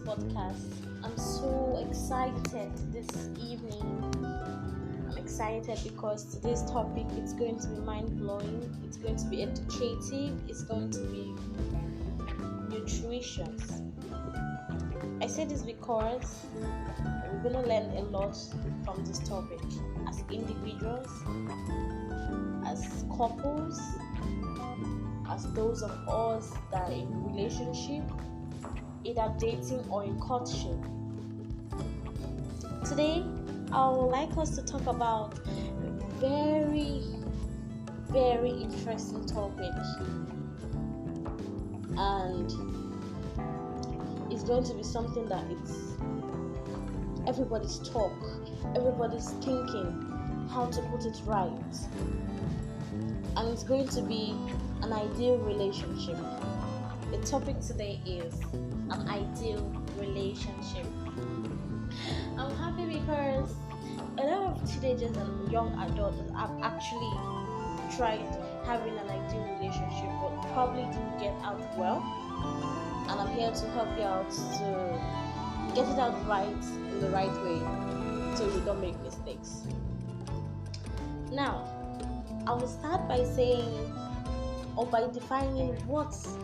podcast. I'm so excited this evening. I'm excited because today's topic is going to be mind-blowing, it's going to be educative, it's going to be nutritious. I say this because we're going to learn a lot from this topic as individuals, as couples, as those of us that are in relationship, either dating or in courtship. Today, I would like us to talk about a very, very interesting topic, and it's going to be something that it's everybody's talk, everybody's thinking how to put it right, and it's going to be an ideal relationship. The topic today is an ideal relationship. I'm happy because a lot of teenagers and young adults have actually tried having an ideal relationship but probably didn't get out well. And I'm here to help you out to get it out right in the right way so you don't make mistakes. Now, I will start by saying or by defining what's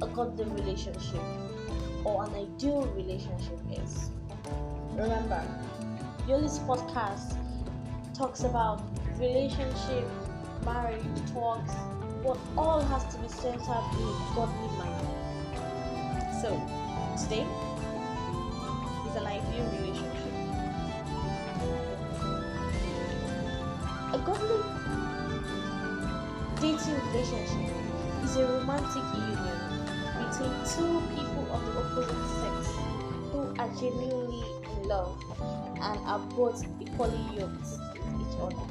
a godly relationship or an ideal relationship is. Remember, Yoli's podcast talks about relationship, marriage, talks, but all has to be centered in a godly manner. So, today is an ideal relationship. A godly dating relationship is a romantic union between two people of the opposite sex who are genuinely in love and are both equally yoked with each other.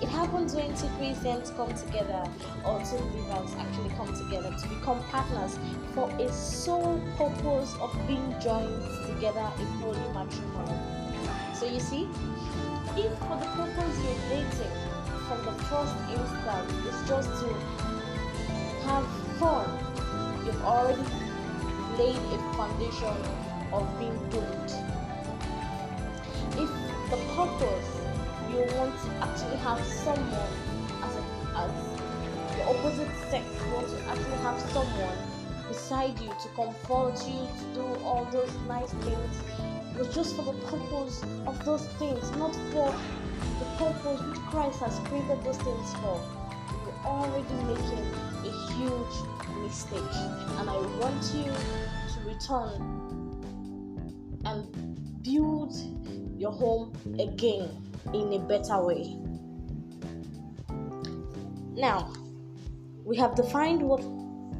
It happens when two Christians come together, or two believers actually come together to become partners for a sole purpose of being joined together in holy matrimony. So you see, if for the purpose you're dating from the first instance is just to have fun, you've already laid a foundation of being doomed. If the purpose you want to actually have someone as the opposite sex, you want to actually have someone beside you to comfort you, to do all those nice things, but just for the purpose of those things, not for the purpose which Christ has created those things for, you're already making a huge mistake. And I want you to return and build your home again in a better way. Now, we have defined what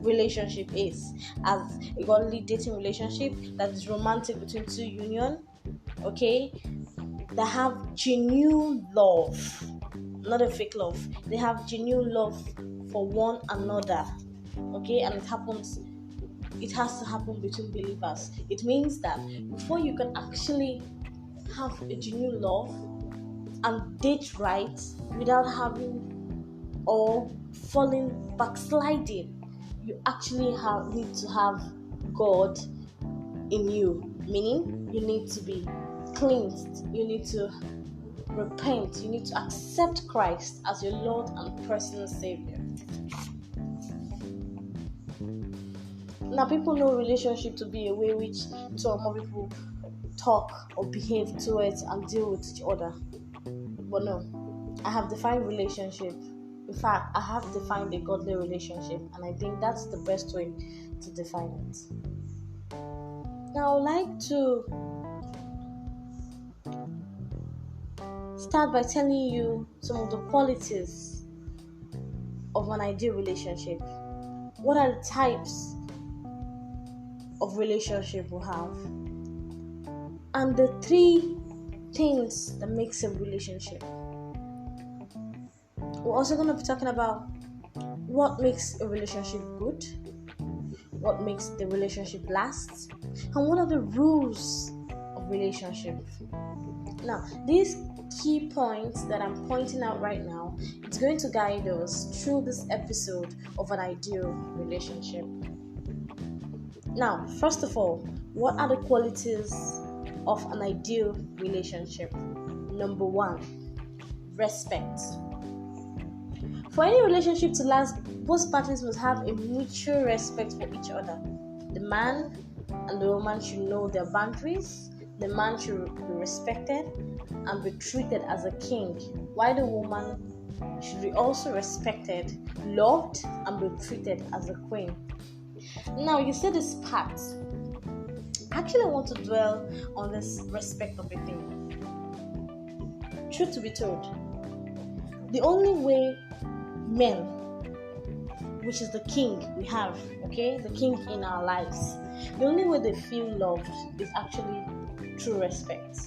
relationship is as a godly dating relationship that is romantic between two union, okay, that have genuine love, not a fake love. They have genuine love for one another, okay, and it has to happen between believers. It means that before you can actually have a genuine love and date right without having or backsliding, you actually need to have God in you, meaning you need to be cleansed, you need to repent, you need to accept Christ as your Lord and personal Savior. Now, people know relationship to be a way which two or more people talk or behave towards and deal with each other. But no, I have defined relationship. In fact, I have defined a godly relationship, and I think that's the best way to define it. Now, I would like to start by telling you some of the qualities of an ideal relationship. What are the types of relationship we have? And the three things that makes a relationship. We're also going to be talking about what makes a relationship good, what makes the relationship last, and what are the rules of relationship. Now, these key points that I'm pointing out right now, it's going to guide us through this episode of an ideal relationship. Now, first of all, what are the qualities of an ideal relationship? Number one, respect. For any relationship to last, both parties must have a mutual respect for each other. The man and the woman should know their boundaries. The man should be respected and be treated as a king, while the woman should be also respected, loved, and be treated as a queen. Now, you see this part. Actually, I want to dwell on this respect of a thing. Truth to be told, the only way men, which is the king we have, okay, the king in our lives, the only way they feel loved is actually through respect.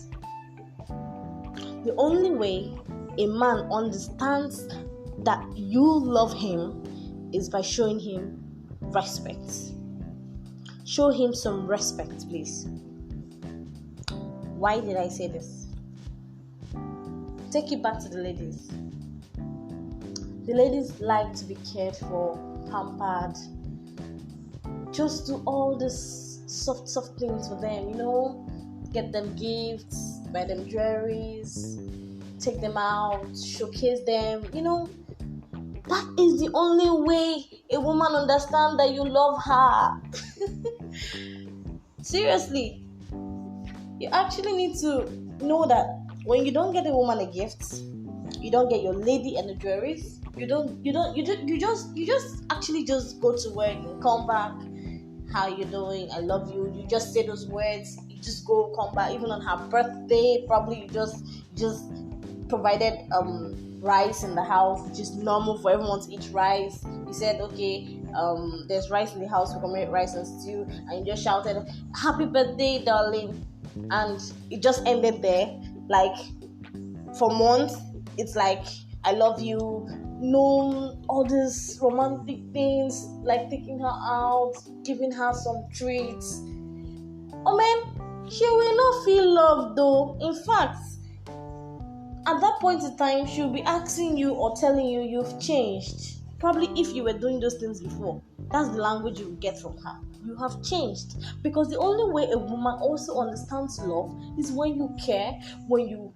The only way a man understands that you love him is by showing him respect. Show him some respect, please. Why did I say this? Take it back to the ladies. The ladies like to be cared for, pampered. Just do all this soft things for them, get them gifts, buy them jewelries, take them out, showcase them, That is the only way a woman understands that you love her. Seriously. You actually need to know that when you don't get a woman a gift, you don't get your lady and the jewelries, you just actually just go to work and come back. How you doing? I love you. You just say those words. You just go, come back. Even on her birthday, probably you just provided rice in the house, which is normal for everyone to eat rice. You said, okay, there's rice in the house, we can make rice and stew, and you just shouted, happy birthday, darling, and it just ended there. Like, for months, it's like, I love you, no, all these romantic things, like taking her out, giving her some treats. Oh man, she will not feel loved though. In fact, at that point in time, she'll be asking you or telling you you've changed. Probably if you were doing those things before, that's the language you will get from her. You have changed. Because the only way a woman also understands love is when you care, when you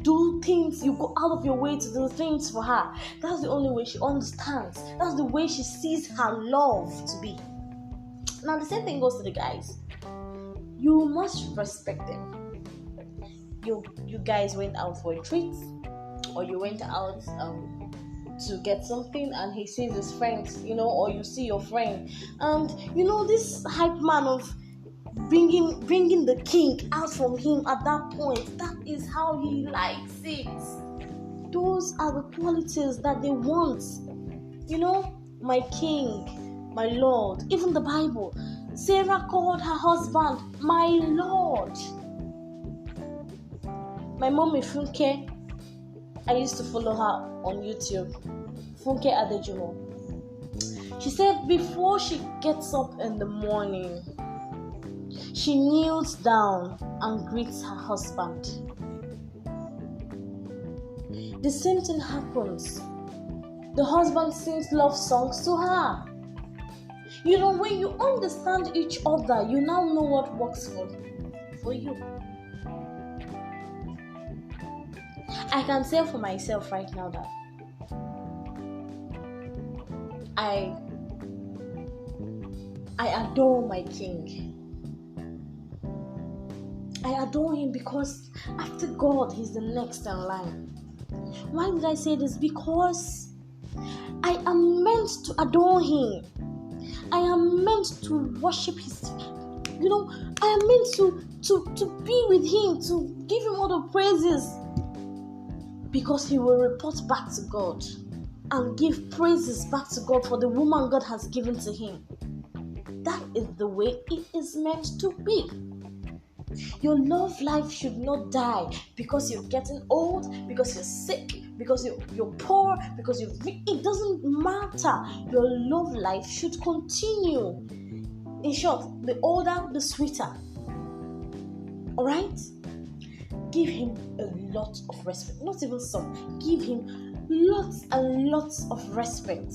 do things, you go out of your way to do things for her. That's the only way she understands. That's the way she sees her love to be. Now the same thing goes to the guys. You must respect them. You guys went out for a treat, or you went out to get something, and he sees his friends, or you see your friend, and this hype man of bringing the king out from him at that point. That is how he likes it. Those are the qualities that they want. My king, my Lord. Even the Bible, Sarah called her husband my Lord. My mommy Funke, I used to follow her on YouTube, Funke Adejumo. She said before she gets up in the morning, she kneels down and greets her husband. The same thing happens. The husband sings love songs to her. When you understand each other, you now know what works for you. I can say for myself right now that I adore my king. I adore him because after God, he's the next in line. Why did I say this? Because I am meant to adore him. I am meant to worship his. I am meant to be with him, to give him all the praises. Because he will report back to God and give praises back to God for the woman God has given to him. That is the way it is meant to be. Your love life should not die because you're getting old, because you're sick, because you're poor, because it doesn't matter. Your love life should continue. In short, the older, the sweeter. Alright? Give him a lot of respect. Not even some. Give him lots and lots of respect.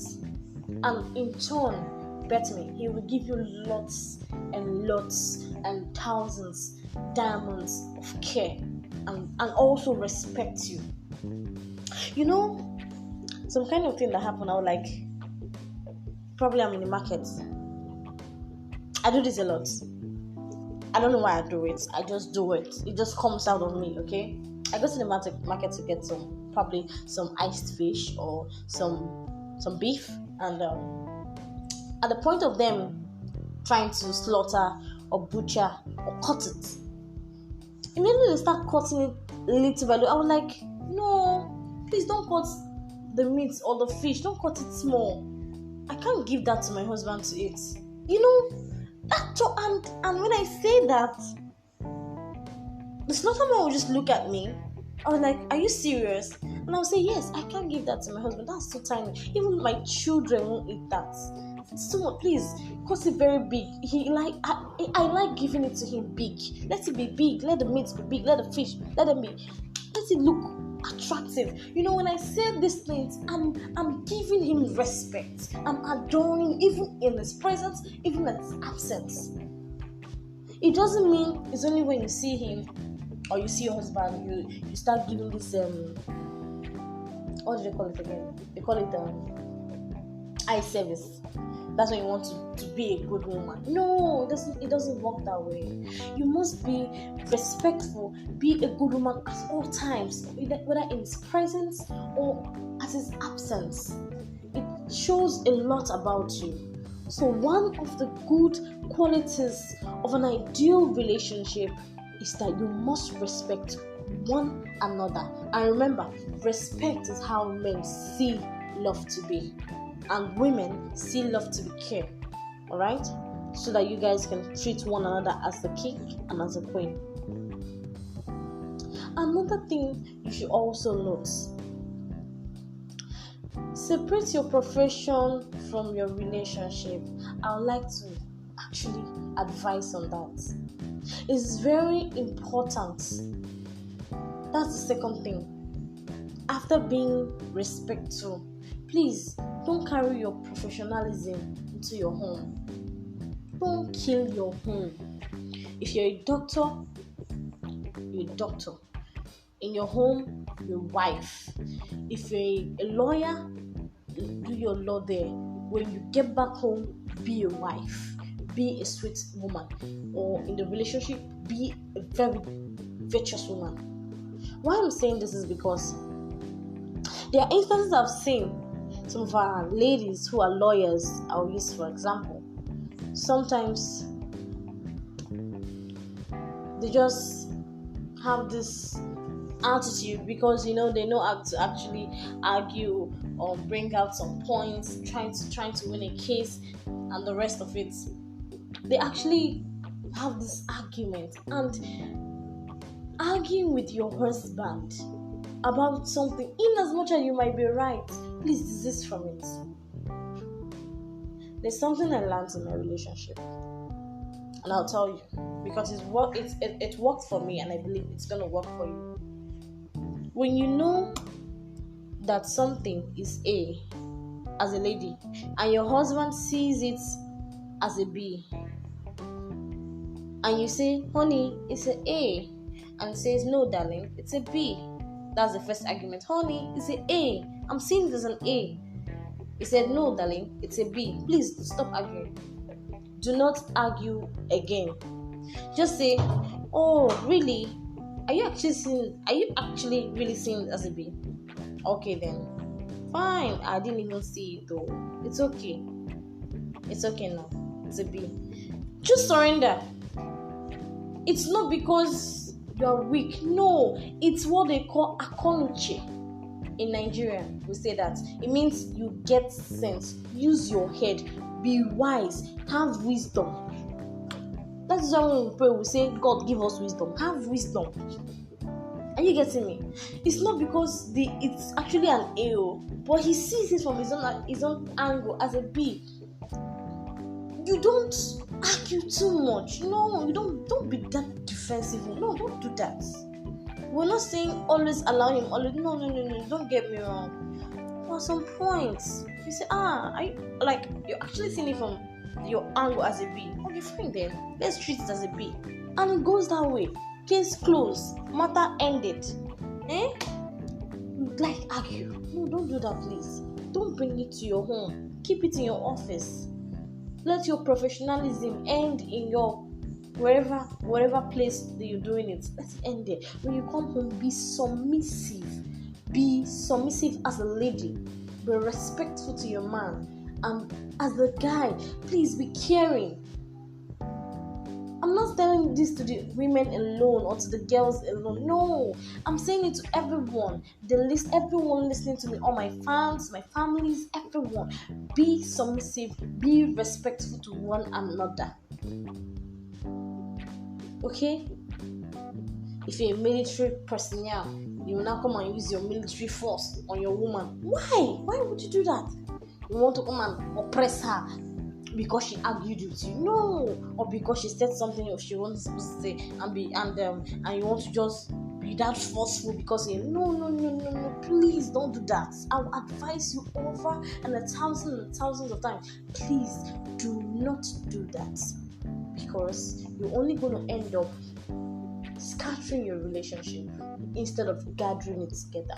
And in turn, bet me, he will give you lots and lots and thousands diamonds of care and also respect you. You know, some kind of thing that happened, I was like, probably I'm in the market. I do this a lot. I don't know why I do it. I just do it. It just comes out of me, okay? I go to the market to get probably some iced fish or some beef, and at the point of them trying to slaughter or butcher or cut it, immediately they start cutting it little by little. I was like, no, please don't cut the meat or the fish. Don't cut it small. I can't give that to my husband to eat. You know, and when I say that, the slaughterman will just look at me. I was like, are you serious? And I'll say, yes, I can't give that to my husband. That's too tiny. Even my children won't eat that. It's too much. Please, cut it very big. I like giving it to him big. Let it be big. Let the meat be big. Let the fish, let it look attractive. You know, when I say these things, I'm giving him respect. I'm adoring, even in his presence, even in his absence. It doesn't mean it's only when you see him or you see your husband, you start giving this what do they call it again? They call it eye service. That's when you want to be a good woman. No, it doesn't work that way. You must be respectful, be a good woman at all times, whether in his presence or at his absence. It shows a lot about you. So one of the good qualities of an ideal relationship is that you must respect one another. And remember, respect is how men see love to be, and women see love to be care. Alright? So that you guys can treat one another as the king and as a queen. Another thing you should also note: separate your profession from your relationship. I would like to actually advise on that. It's very important. That's the second thing. After being respectful, please don't carry your professionalism into your home. Don't kill your home. If you're a doctor, you're a doctor. In your home, you're a wife. If you're a lawyer, do your law there. When you get back home, be a wife. Be a sweet woman. Or in the relationship, be a very virtuous woman. Why I'm saying this is because there are instances I've seen. Some of our ladies who are lawyers, I'll use for example, sometimes they just have this attitude because they know how to actually argue or bring out some points, trying to win a case and the rest of it. They actually have this argument and arguing with your husband about something, in as much as you might be right, please desist from it. There's something I learned in my relationship, and I'll tell you because it worked for me, and I believe it's gonna work for you. When you know that something is A as a lady, and your husband sees it as a B, and you say, honey, it's an A, and he says, no, darling, it's a B. That's the first argument. Honey, it's an A. I'm seeing it as an A. He said, no, darling, it's a B. Please stop arguing. Do not argue again. Just say, oh, really? Are you actually really seeing it as a B? Okay then. Fine. I didn't even see it though. It's okay. It's okay now. It's a B. Just surrender. It's not because you are weak. No, it's what they call akonuche. In Nigeria, we say that. It means you get sense. Use your head. Be wise. Have wisdom. That is why when we pray, we say, God, give us wisdom. Have wisdom. Are you getting me? It's not because it's actually an A, but he sees it from his own angle as a B. You don't argue too much. No, you don't be that defensive. No, don't do that. We're not saying always allow him. No. Don't get me wrong. For some points, you say, you're actually seeing it from your angle as a B. Okay, fine then. Let's treat it as a B. And it goes that way. Case closed. Matter ended. Like argue. No, don't do that, please. Don't bring it to your home. Keep it in your office. Let your professionalism end in your wherever place that you're doing it. Let it end there. When you come home, be submissive. Be submissive as a lady. Be respectful to your man. And as a guy, please be caring. I'm not telling this to the women alone or to the girls alone. No, I'm saying it to everyone. Everyone listening to me, all my fans, my families, everyone. Be submissive. Be respectful to one another. Okay? If you're a military personnel, you will now come and use your military force on your woman. Why? Why would you do that? You want to come and oppress her because she argued with you? No. Or because she said something she wasn't supposed to say and you want to just be that forceful because no. Please don't do that. I'll advise you over and thousands of times. Please do not do that. Because you're only going to end up scattering your relationship instead of gathering it together.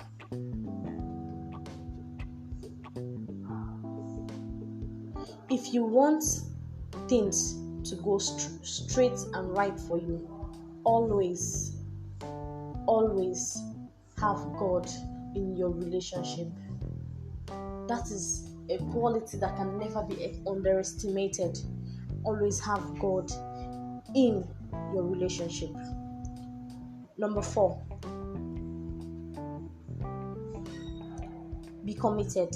If you want things to go straight and right for you, always have God in your relationship. That is a quality that can never be underestimated. Always have God in your relationship. Number 4, be committed.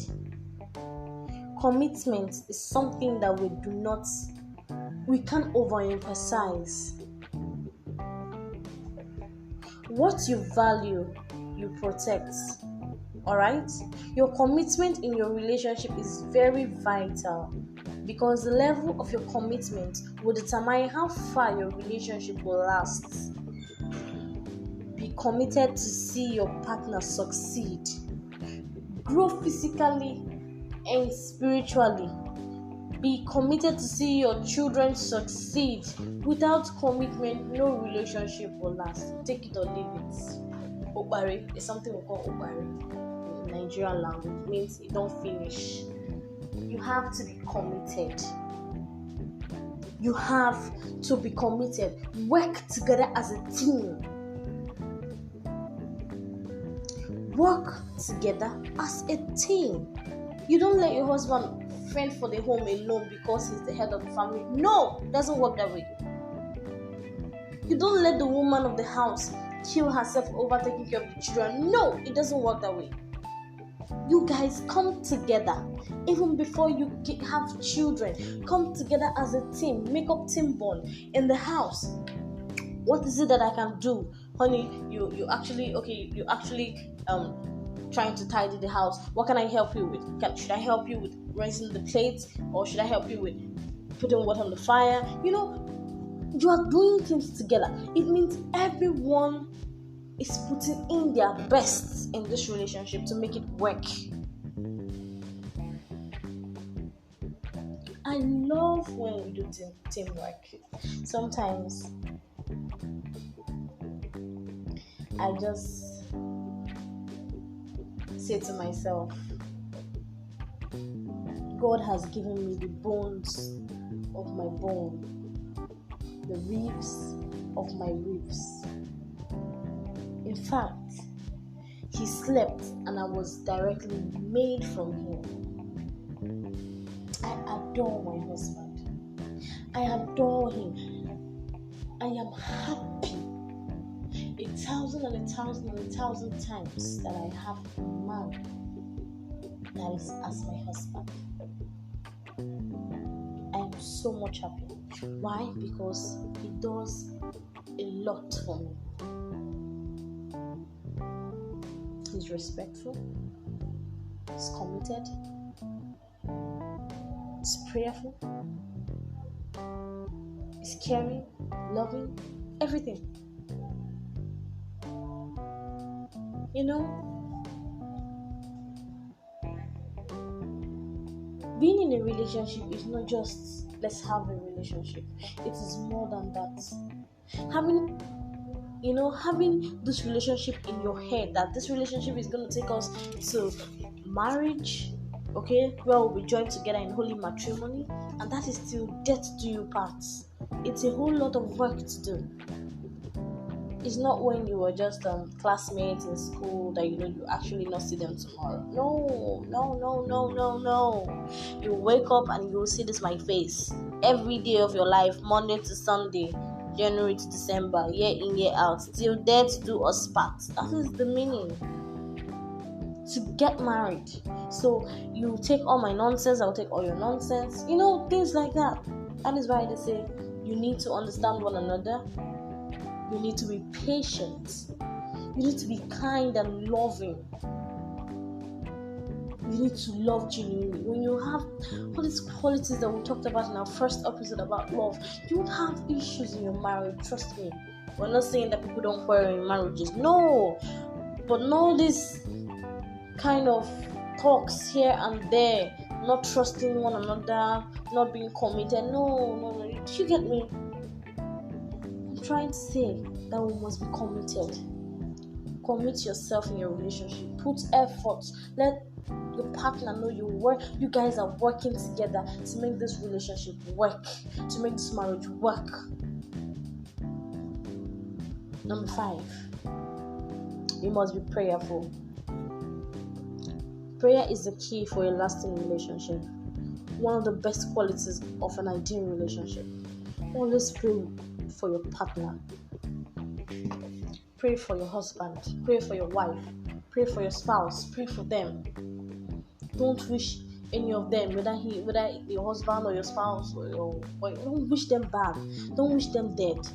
Commitment is something that we can't overemphasize. What you value, you protect. Alright? Your commitment in your relationship is very vital because the level of your commitment will determine how far your relationship will last. Be committed to see your partner succeed, grow physically and spiritually. Be committed to see your children succeed. Without commitment, no relationship will last. Take it or leave it. Obare is something we call obare in Nigerian language. It means it don't finish. You have to be committed. You have to be committed. Work together as a team. Work together as a team. You don't let your husband fend for the home alone because he's the head of the family. No, it doesn't work that way. You don't let the woman of the house kill herself over taking care of the children. No, it doesn't work that way. You guys come together. Even before you have children, come together as a team. Make up team bond in the house. What is it that I can do? Honey, you actually trying to tidy the house. What can I help you with? Should I help you with rinsing the plates, or should I help you with putting water on the fire? You are doing things together. It means everyone is putting in their best in this relationship to make it work. I love when we do teamwork. Sometimes I just say to myself, God has given me the bones of my bone, the ribs of my ribs. In fact, he slept and I was directly made from him. I adore my husband. I adore him. I am happy 1,000 times that I have a man that is as my husband. I am so much happy. Why? Because he does a lot for me. He's respectful. He's committed. He's prayerful. He's caring, loving, everything. Being in a relationship is not just let's have a relationship. It is more than that. Having having this relationship in your head, that this relationship is going to take us to marriage, okay, where we'll be joined together in holy matrimony, and that is till death do you part. It's a whole lot of work to do. It's not when you were just classmates in school that you actually not see them tomorrow. No. You wake up and you will see this my face every day of your life, Monday to Sunday, January to December, year in, year out, till death do us part. That is the meaning. To get married. So you take all my nonsense, I'll take all your nonsense. Things like that. That is why they say you need to understand one another. You need to be patient. You need to be kind and loving. You need to love genuinely. When you have all these qualities that we talked about in our first episode about love, you won't have issues in your marriage. Trust me. We're not saying that people don't quarrel in marriages. No. But no, this kind of talks here and there, not trusting one another, not being committed. No. Do you get me? I'm trying to say that we must be committed. Commit yourself in your relationship. Put effort. Let your partner know you guys are working together to make this relationship work, to make this marriage work. Number 5, you must be prayerful. Prayer is the key for a lasting relationship. One of the best qualities of an ideal relationship. Always pray for your partner. Pray for your husband. Pray for your wife. Pray for your spouse. Pray for them. Don't wish any of them, whether your husband or your spouse or your wife, don't wish them bad. Don't wish them dead.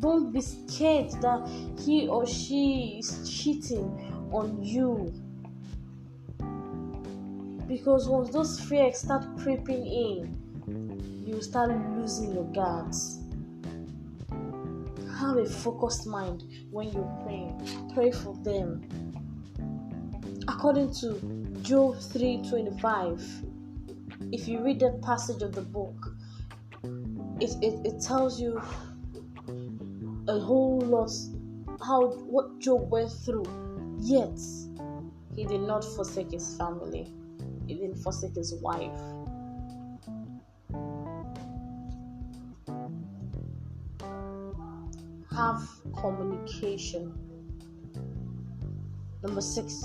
Don't be scared that he or she is cheating on you. Because once those fears start creeping in, you start losing your guards. Have a focused mind when you're praying. Pray for them. According to Job 3:25, if you read that passage of the book, it tells you a whole lot what Job went through, yet he did not forsake his family. He didn't forsake his wife. Have communication. Number 6,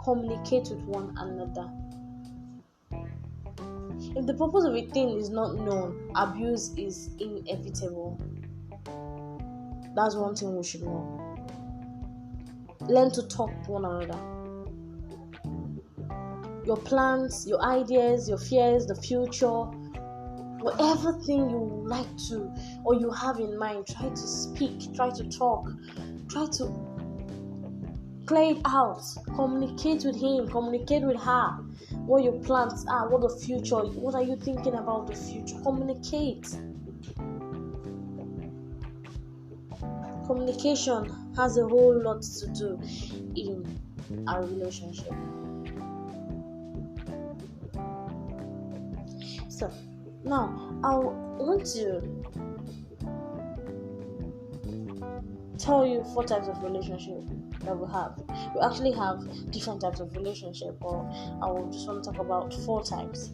communicate with one another. If the purpose of a thing is not known, abuse is inevitable. That's one thing we should know. Learn to talk to one another. Your plans, your ideas, your fears, the future, whatever thing you like to or you have in mind, try to speak, try to talk, try to play it out. Communicate with him, communicate with her. What your plans are, what the future, what are you thinking about the future? Communicate. Communication has a whole lot to do in our relationship. So, now I want to tell you 4 types of relationship that we have. We actually have different types of relationship, but I will just want to talk about 4 types.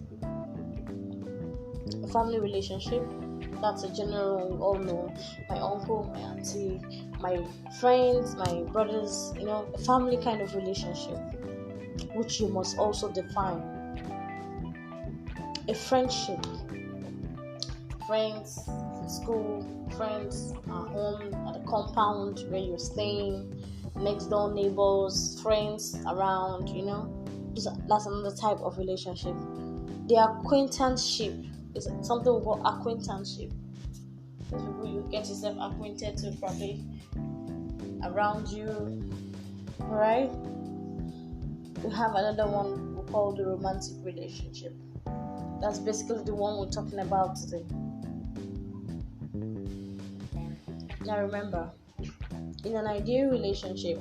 A family relationship. That's a general, we all know. My uncle, my auntie, my friends, my brothers, a family kind of relationship, which you must also define. A friendship. Friends in school, friends at home, at the compound where you're staying, next door neighbors, friends around, That's another type of relationship. The acquaintanceship is something we call acquaintanceship. Those people you get yourself acquainted to probably around you. Alright? We have another one we call the romantic relationship. That's basically the one we're talking about today. Now remember, in an ideal relationship,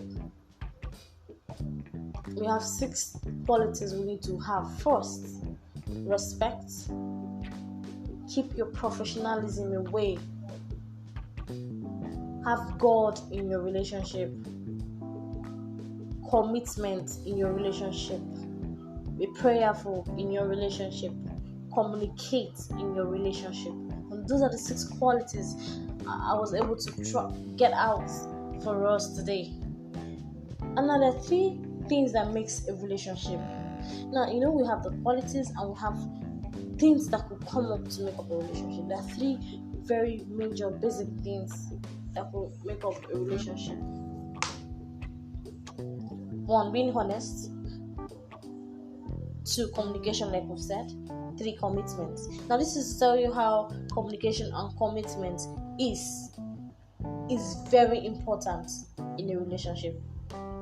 we have 6 qualities we need to have. First, respect. Keep your professionalism away. Have God in your relationship. Commitment in your relationship. Be prayerful in your relationship. Communicate in your relationship. And those are the 6 qualities I was able to get out for us today. And now there are 3 things that makes a relationship. Now, we have the qualities and we have things that could come up to make up a relationship. There are 3 very major basic things that could make up a relationship. 1, being honest. 2, communication, like we've said. 3, commitment. Now, this is to tell you how communication and commitment is very important in a relationship.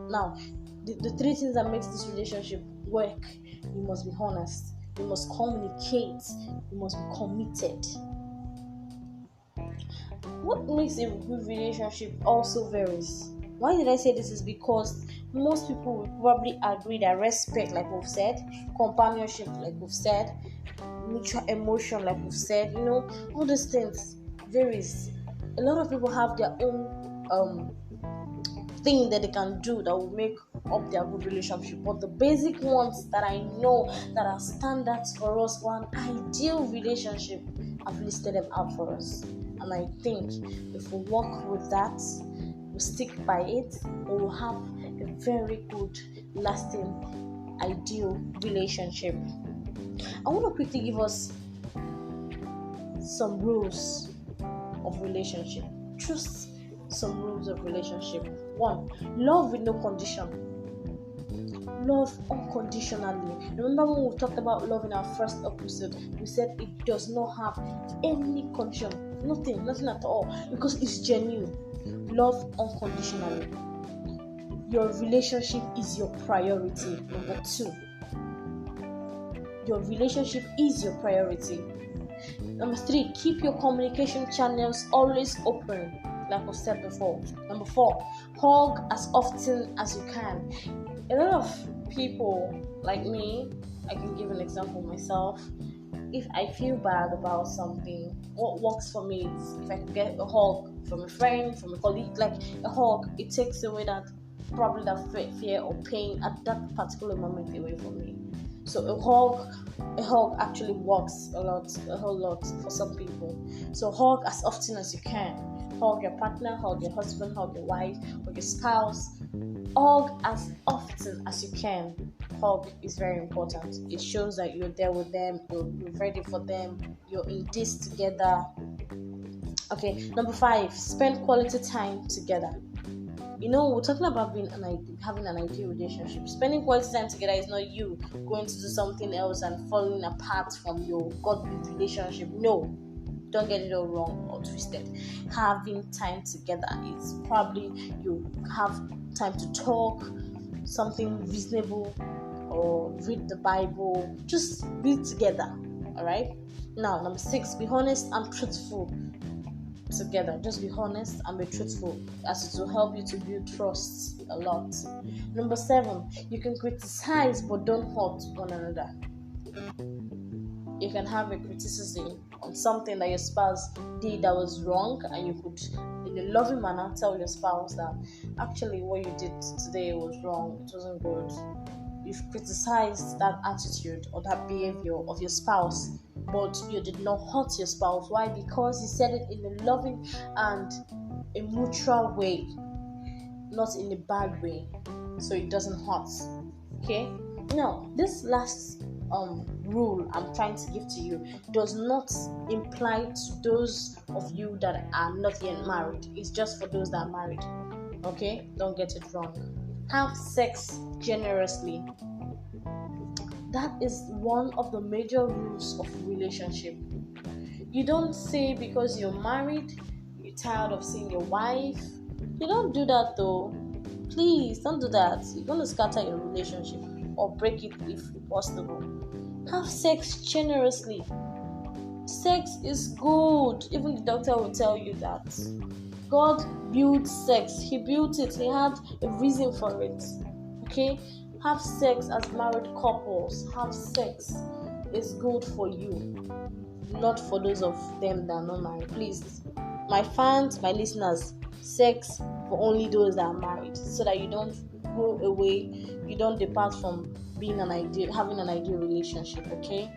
Now, the 3 things that makes this relationship work: you must be honest, you must communicate, you must be committed. What makes a good relationship also varies. Why did I say this? Is because most people will probably agree that respect, like we've said, companionship, like we've said, mutual emotion, like we've said, all these things varies. A lot of people have their own thing that they can do that will make up their good relationship, but the basic ones that I know that are standards for us for an ideal relationship, I've listed them out for us. And I think if we work with that, we stick by it, we will have a very good, lasting, ideal relationship. I want to quickly give us some rules of relationship. Just some rules of relationship. 1, love with no condition. Love unconditionally. Remember when we talked about love in our first episode, we said it does not have any condition, nothing at all, because it's genuine. Love unconditionally. Your relationship is your priority. Number 2, your relationship is your priority. Number 3, keep your communication channels always open, like I said before. Number 4, hug as often as you can. A lot of people like me, I can give an example myself. If I feel bad about something, what works for me is if I can get a hug from a friend, from a colleague, like a hug, it takes away that fear or pain at that particular moment away from me. So a hug actually works a whole lot for some people. So hug as often as you can. Hug your partner, hug your husband, hug your wife, hug your spouse. Hug as often as you can. Hug is very important. It shows that you're there with them, you're ready for them, you're in this together. Okay, number 5, spend quality time together. We're talking about having an ideal relationship. Spending quality time together is not you going to do something else and falling apart from your godly relationship. No, don't get it all wrong or twisted. Having time together is probably you have time to talk, something reasonable, or read the Bible. Just be together. All right. Now, number 6, be honest and truthful together. Just be honest and be truthful, as it will help you to build trust a lot. Number 7, you can criticize but don't hurt one another. You can have a criticism on something that your spouse did that was wrong, and you could, in a loving manner, tell your spouse that actually what you did today was wrong, it wasn't good. You've criticized that attitude or that behavior of your spouse, but you did not hurt your spouse. Why? Because you said it in a loving and a mutual way, not in a bad way, so it doesn't hurt. Okay? Now, this last rule I'm trying to give to you does not imply to those of you that are not yet married. It's just for those that are married. Okay? Don't get it wrong. Have sex generously. That is one of the major rules of relationship. You don't say because you're married, you're tired of seeing your wife. You don't do that though. Please don't do that. You're going to scatter your relationship or break it if possible. Have sex generously. Sex is good. Even the doctor will tell you that. God built sex. He built it. He had a reason for it. Okay? Have sex as married couples. Have sex. It's good for you, not for those of them that are not married. Please, my fans, my listeners, sex for only those that are married, so that you don't go away, you don't depart from having an ideal relationship. Okay,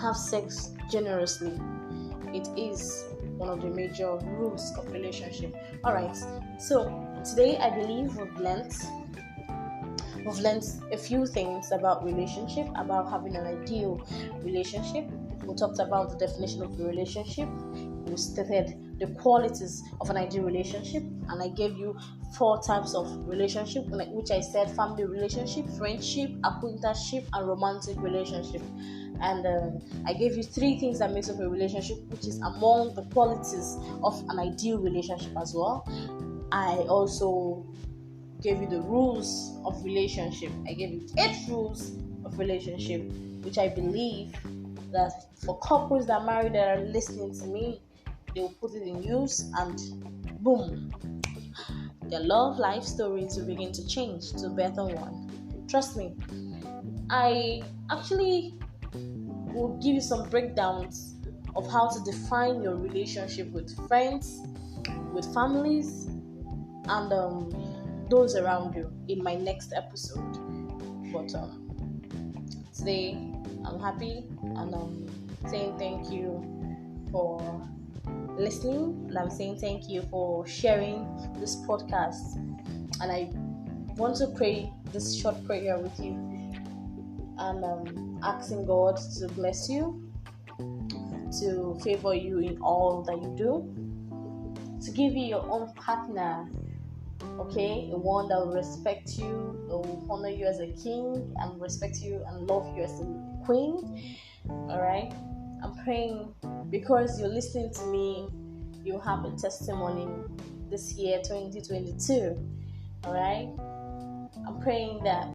have sex generously. It is one of the major rules of relationship. All right, so today I believe we've learned a few things about relationship, about having an ideal relationship. We talked about the definition of a relationship. We stated the qualities of an ideal relationship, and I gave you 4 types of relationship, which I said family relationship, friendship, acquaintanceship, and romantic relationship. And I gave you 3 things that makes up a relationship, which is among the qualities of an ideal relationship as well. I also gave you the rules of relationship. I gave you 8 rules of relationship, which I believe that for couples that are married that are listening to me, they will put it in use, and boom, their love life stories will begin to change to a better one. Trust me, I actually will give you some breakdowns of how to define your relationship with friends, with families, and those around you in my next episode. But today I'm happy, and I'm saying thank you for listening, and I'm saying thank you for sharing this podcast. And I want to pray this short prayer with you, and asking God to bless you, to favor you in all that you do, to give you your own partner, okay, a one that will respect you, that will honor you as a king, and respect you and love you as a queen. All right, I'm praying because you're listening to me, you have a testimony this year 2022. All right, I'm praying that